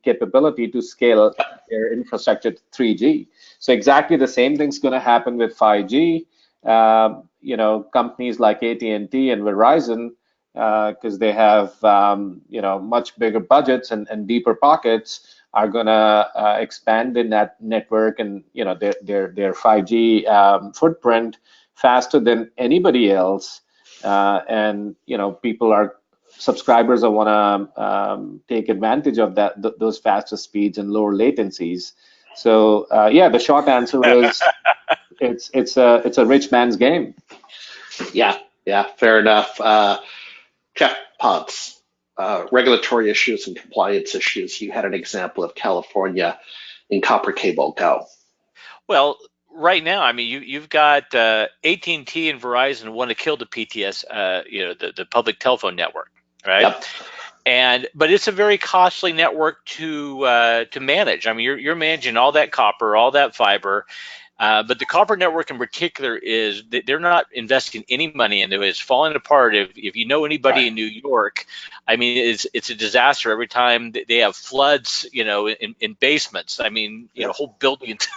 capability to scale their infrastructure to 3G. So exactly the same thing's going to happen with 5G. You know, companies like AT&T and Verizon, because they have you know, much bigger budgets and deeper pockets, are going to expand in that network and, you know, their 5G footprint faster than anybody else, and, you know, subscribers want to take advantage of those faster speeds and lower latencies. So yeah, the short answer is it's a rich man's game. Yeah, fair enough. Jeff Ponce, regulatory issues and compliance issues. You had an example of California in copper cable. Go. Well, right now, I mean, you've got AT&T and Verizon want to kill the PTS, you know, the public telephone network, right? Yep. But it's a very costly network to manage. I mean, you're managing all that copper, all that fiber. But the copper network in particular is they're not investing any money into it. It's falling apart. If you know anybody in New York, I mean, it's a disaster every time they have floods, you know, in basements. I mean, you know, whole buildings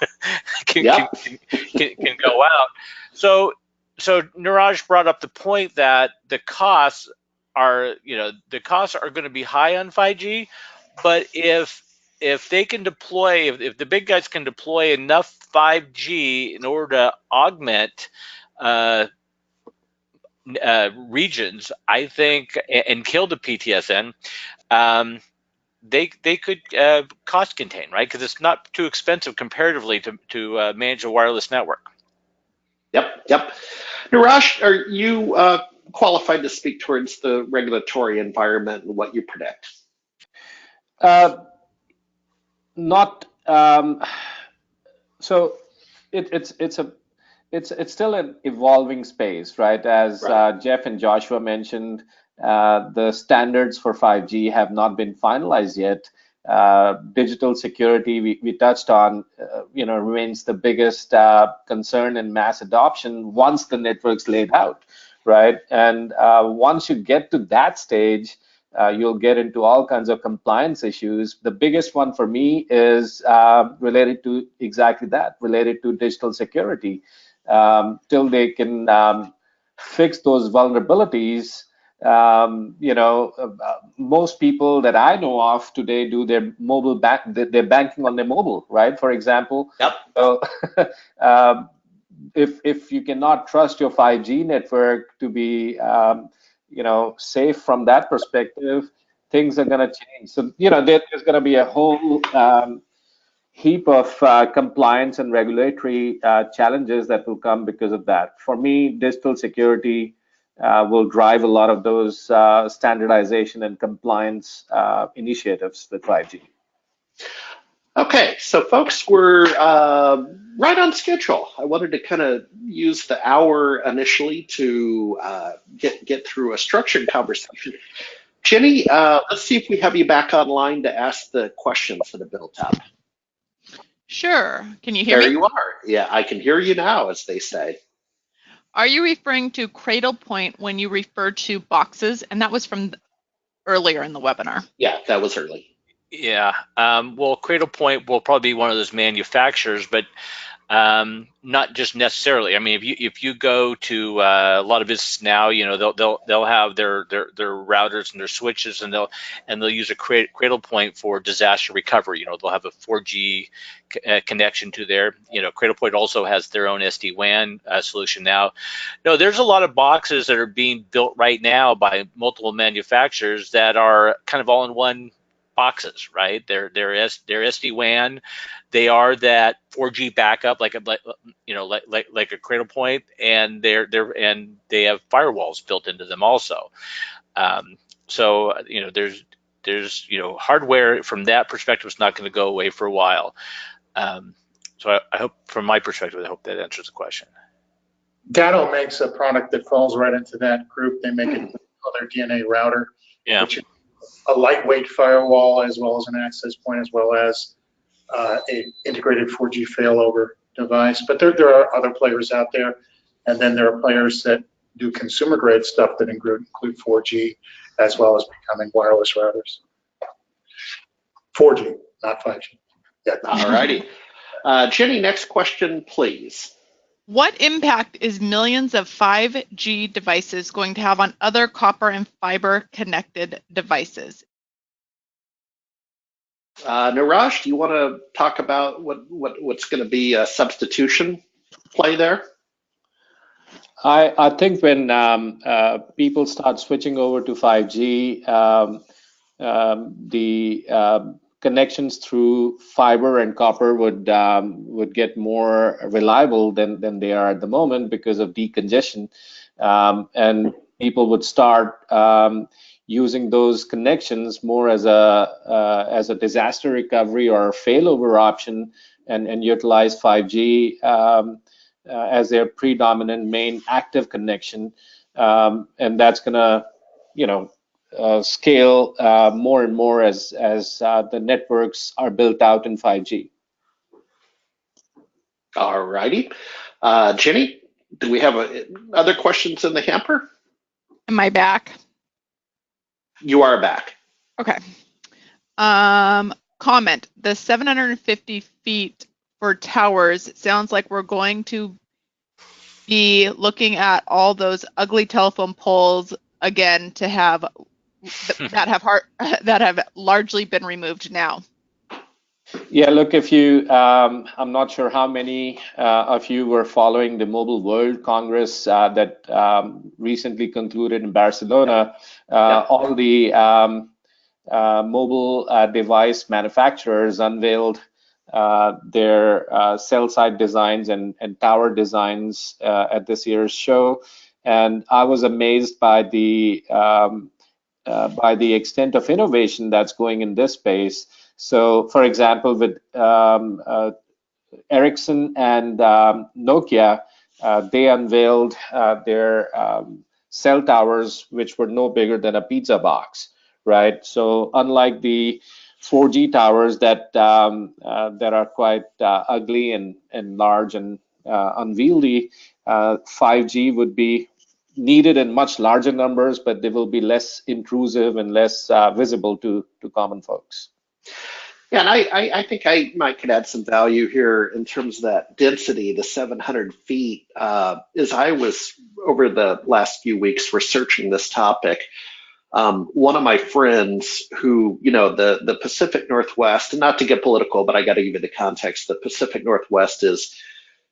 can go out. So Niraj brought up the point that the costs are going to be high on 5G, but if they can deploy, if the big guys can deploy enough 5G in order to augment regions, I think, and kill the PTSN, they could cost contain, right? Because it's not too expensive comparatively to manage a wireless network. Yep. Niraj, are you qualified to speak towards the regulatory environment and what you predict? Not so it's still an evolving space, right? As Jeff and Joshua mentioned, the standards for 5G have not been finalized yet, Digital security, we touched on, remains the biggest concern in mass adoption once the network's laid out, right? And once you get to that stage, you'll get into all kinds of compliance issues. The biggest one for me is related to exactly that, related to digital security. Till they can fix those vulnerabilities, most people that I know of today do their mobile they're banking on their mobile, right? For example. Yep. So, if you cannot trust your 5G network to be, safe from that perspective, things are going to change. So, there's going to be a whole heap of compliance and regulatory challenges that will come because of that. For me, digital security will drive a lot of those standardization and compliance initiatives with 5G. Okay, so folks, we're right on schedule. I wanted to kind of use the hour initially to get through a structured conversation. Jenny, let's see if we have you back online to ask the question for the Build Tab. Sure. Can you hear me? There you are. Yeah, I can hear you now, as they say. Are you referring to cradle point when you refer to boxes? And that was from earlier in the webinar. Yeah, that was early. Yeah. Well, Cradle Point will probably be one of those manufacturers, but not just necessarily. I mean, if you go to a lot of businesses now, they'll have their routers and their switches, and they'll use a Cradle Point for disaster recovery. They'll have a 4G connection to their. Cradle Point also has their own SD-WAN solution now. No, there's a lot of boxes that are being built right now by multiple manufacturers that are kind of all in one boxes, right? They're SD-WAN. They are that 4G backup, like a Cradle Point, and they have firewalls built into them also. So there's hardware from that perspective is not going to go away for a while. So I hope, from my perspective, I hope that answers the question. Datto makes a product that falls right into that group. They make it called their DNA router, which is a lightweight firewall, as well as an access point, as well as a integrated 4G failover device. But there are other players out there, and then there are players that do consumer grade stuff that include 4G, as well as becoming wireless routers. 4G, not 5G. Yeah. All righty. Jenny, next question, please. What impact is millions of 5G devices going to have on other copper and fiber connected devices? Niraj, do you want to talk about what's going to be a substitution play there? I think when people start switching over to 5G, the connections through fiber and copper would get more reliable than they are at the moment because of decongestion, and people would start using those connections more as a disaster recovery or failover option, and utilize 5G as their predominant main active connection, and that's gonna scale more and more as the networks are built out in 5G. All righty. Jenny, do we have other questions in the hamper? Am I back? You are back. Okay. Comment, the 750 feet for towers, it sounds like we're going to be looking at all those ugly telephone poles again to have that have largely been removed now. Yeah, look, if you, I'm not sure how many of you were following the Mobile World Congress that recently concluded in Barcelona. All the mobile device manufacturers unveiled their cell site designs and tower designs at this year's show, and I was amazed by the extent of innovation that's going in this space. So, for example, with Ericsson and Nokia, they unveiled their cell towers, which were no bigger than a pizza box, right? So, unlike the 4G towers that that are quite ugly and large and unwieldy. 5G would be needed in much larger numbers, but they will be less intrusive and less visible to common folks. Yeah, and I think I might could add some value here in terms of that density, the 700 feet. As I was over the last few weeks researching this topic, one of my friends who, the Pacific Northwest, and not to get political, but I got to give you the context. The Pacific Northwest is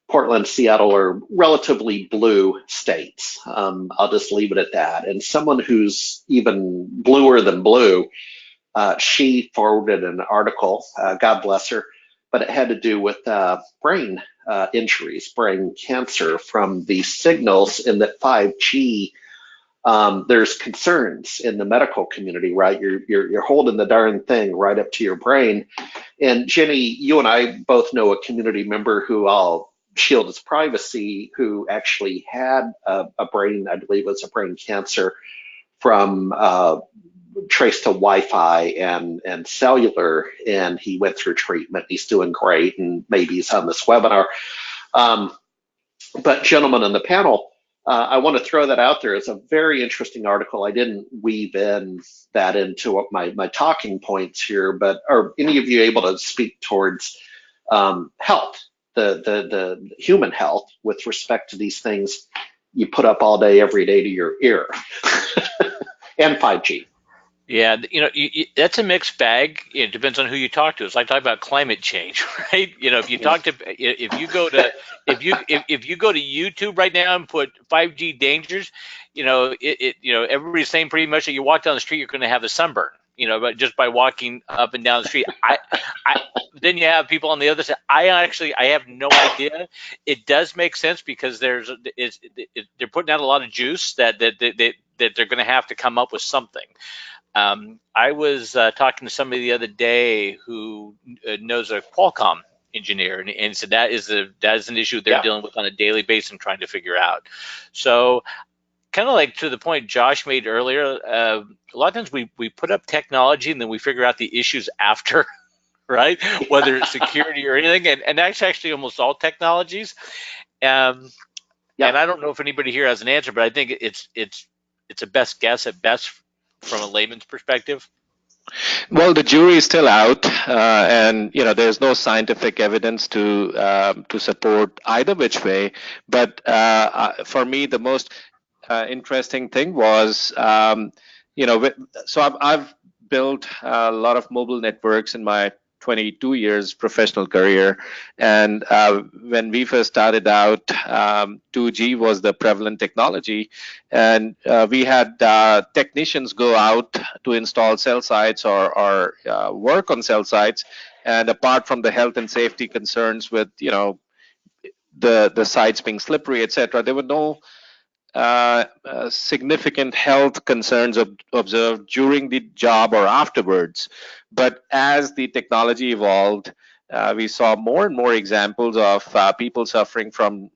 Portland, Seattle are relatively blue states. I'll just leave it at that. And someone who's even bluer than blue, she forwarded an article, God bless her, but it had to do with brain injuries, brain cancer from the signals in the 5G. There's concerns in the medical community, right? You're holding the darn thing right up to your brain. And Jenny, you and I both know a community member who I'll shield his privacy, who actually had a brain, I believe it was a brain cancer from traced to Wi-Fi and cellular, and he went through treatment. He's doing great, and maybe he's on this webinar. But gentlemen on the panel, I want to throw that out there. It's a very interesting article. I didn't weave in that into my talking points here, but are any of you able to speak towards health, the human health with respect to these things you put up all day, every day to your ear, and 5G? Yeah, that's a mixed bag. It depends on who you talk to. It's like talking about climate change, right? If you talk to, if you go to YouTube right now and put 5G dangers, everybody's saying pretty much that you walk down the street, you're going to have a sunburn, but just by walking up and down the street. Then you have people on the other side. I have no idea. It does make sense because they're putting out a lot of juice that they're going to have to come up with something. I was talking to somebody the other day who knows a Qualcomm engineer, and said that is an issue they're dealing with on a daily basis and trying to figure out. So, kind of like to the point Josh made earlier, a lot of times we put up technology and then we figure out the issues after, right? Whether it's security or anything, and that's actually almost all technologies. And I don't know if anybody here has an answer, but I think it's a best guess at best from a layman's perspective. Well, the jury is still out, and there's no scientific evidence to support either which way. But for me, the most interesting thing was, so I've built a lot of mobile networks in my 22 years professional career, and when we first started out, 2G was the prevalent technology, and we had technicians go out to install cell sites or work on cell sites, and apart from the health and safety concerns with the sites being slippery, etc., there were no significant health concerns observed during the job or afterwards. But as the technology evolved, we saw more and more examples of people suffering from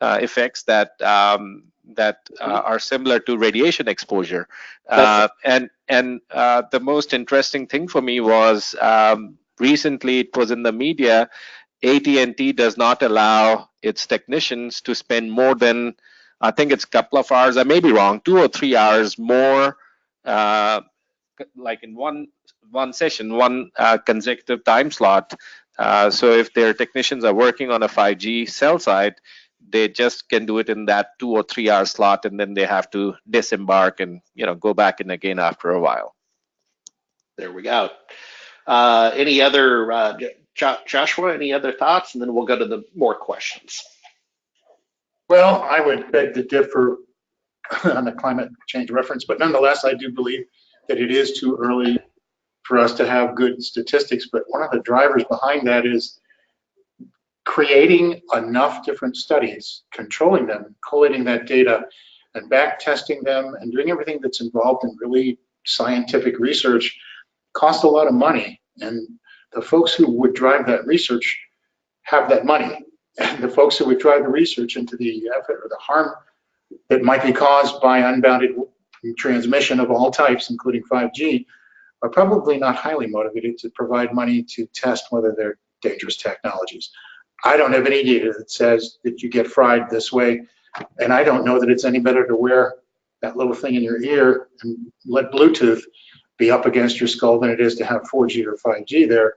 effects that are similar to radiation exposure. And the most interesting thing for me was recently it was in the media. AT&T does not allow its technicians to spend more than, I think it's a couple of hours, I may be wrong, 2 or 3 hours more, like in one session, one consecutive time slot. So if their technicians are working on a 5G cell site, they just can do it in that 2 or 3 hour slot, and then they have to disembark and go back in again after a while. There we go. Any other, Joshua, any other thoughts? And then we'll go to the more questions. Well, I would beg to differ on the climate change reference, but nonetheless, I do believe that it is too early for us to have good statistics. But one of the drivers behind that is creating enough different studies, controlling them, collating that data, and back testing them, and doing everything that's involved in really scientific research costs a lot of money. And the folks who would drive that research have that money. And the folks who would drive the research into the effort or the harm that might be caused by unbounded transmission of all types, including 5G, are probably not highly motivated to provide money to test whether they're dangerous technologies. I don't have any data that says that you get fried this way, and I don't know that it's any better to wear that little thing in your ear and let Bluetooth be up against your skull than it is to have 4G or 5G there.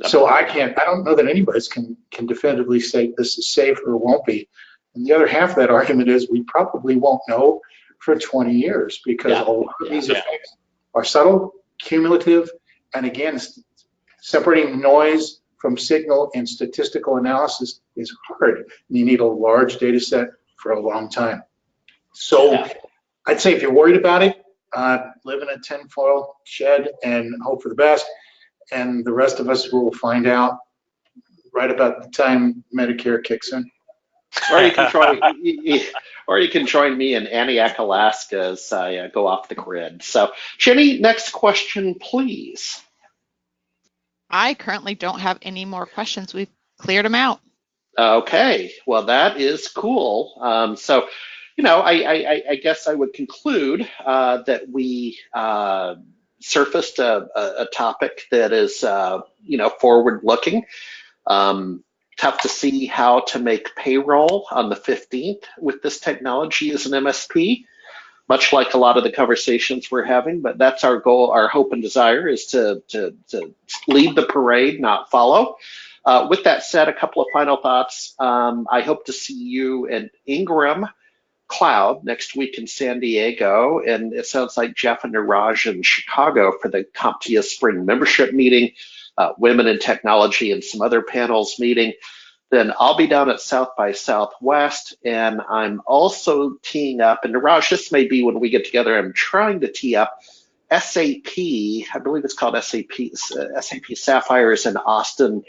So I don't know that anybody can definitively say this is safe or won't be. And the other half of that argument is we probably won't know for 20 years because a lot of these effects are subtle, cumulative, and again, separating noise from signal in statistical analysis is hard. You need a large data set for a long time. So I'd say if you're worried about it, live in a tinfoil shed and hope for the best. And the rest of us will find out right about the time Medicare kicks in. Or you can join me in Antioch, Alaska as I go off the grid. So, Jenny, next question, please. I currently don't have any more questions. We've cleared them out. Okay, well, that is cool. So, I guess I would conclude that we surfaced a topic that is, forward-looking. Tough to see how to make payroll on the 15th with this technology as an MSP, much like a lot of the conversations we're having, but that's our goal. Our hope and desire is to lead the parade, not follow. With that said, a couple of final thoughts. I hope to see you in Ingram Cloud next week in San Diego, and it sounds like Jeff and Niraj in Chicago for the CompTIA Spring Membership Meeting, Women in Technology, and some other panels meeting. Then I'll be down at South by Southwest, and I'm also teeing up, and Niraj, this may be when we get together, I'm trying to tee up SAP, I believe it's called SAP Sapphires in Austin,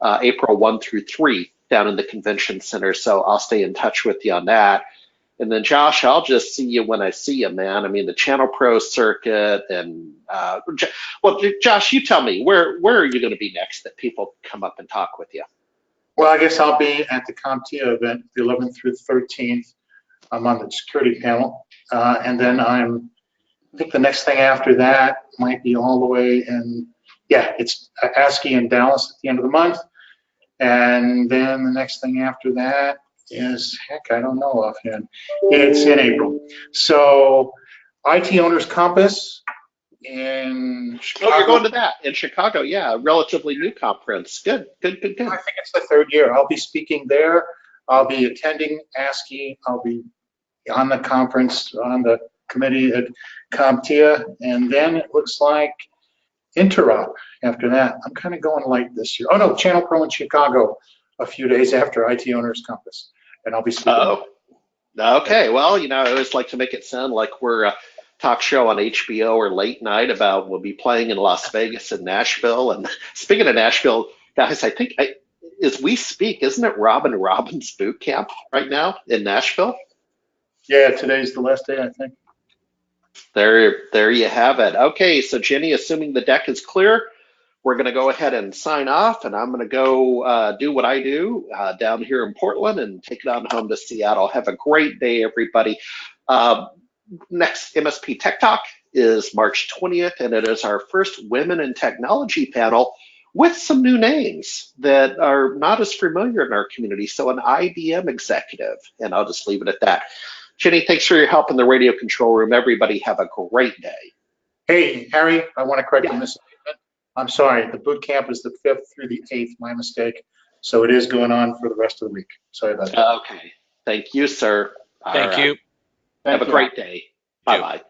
April 1 through 3 down in the convention center. So I'll stay in touch with you on that. And then Josh, I'll just see you when I see you, man. I mean, the Channel Pro circuit and, Josh, you tell me, where are you going to be next that people come up and talk with you? Well, I guess I'll be at the CompTIA event, the 11th through 13th. I'm on the security panel. And then I think the next thing after that might be all the way in, it's ASCII in Dallas at the end of the month. And then the next thing after that is, I don't know offhand. It's in April. So IT Owners Compass in Chicago. Oh, you're going to that in Chicago. Yeah, relatively new conference. Good. I think it's the third year. I'll be speaking there. I'll be attending ASCII. I'll be on the conference, on the committee at CompTIA. And then it looks like Interop after that. I'm kind of going light this year. Oh, no, Channel Pro in Chicago a few days after IT Owners Compass. And I'll be speaking. Oh, okay. Well, I always like to make it sound like we're a talk show on HBO or late night about we'll be playing in Las Vegas and Nashville. And speaking of Nashville, guys, I think as we speak, isn't it Robin Robbins boot camp right now in Nashville? Yeah, today's the last day, I think. There you have it. Okay, so Jenny, assuming the deck is clear, we're going to go ahead and sign off, and I'm going to go do what I do down here in Portland and take it on home to Seattle. Have a great day, everybody. Next MSP Tech Talk is March 20th, and it is our first Women in Technology panel with some new names that are not as familiar in our community. So an IBM executive, and I'll just leave it at that. Jenny, thanks for your help in the radio control room. Everybody have a great day. Hey, Harry, I want to correct a misstatement. I'm sorry, the boot camp is the 5th through the 8th, my mistake. So it is going on for the rest of the week. Sorry about that. Okay, thank you, sir. Thank you. Have a great day. Bye-bye.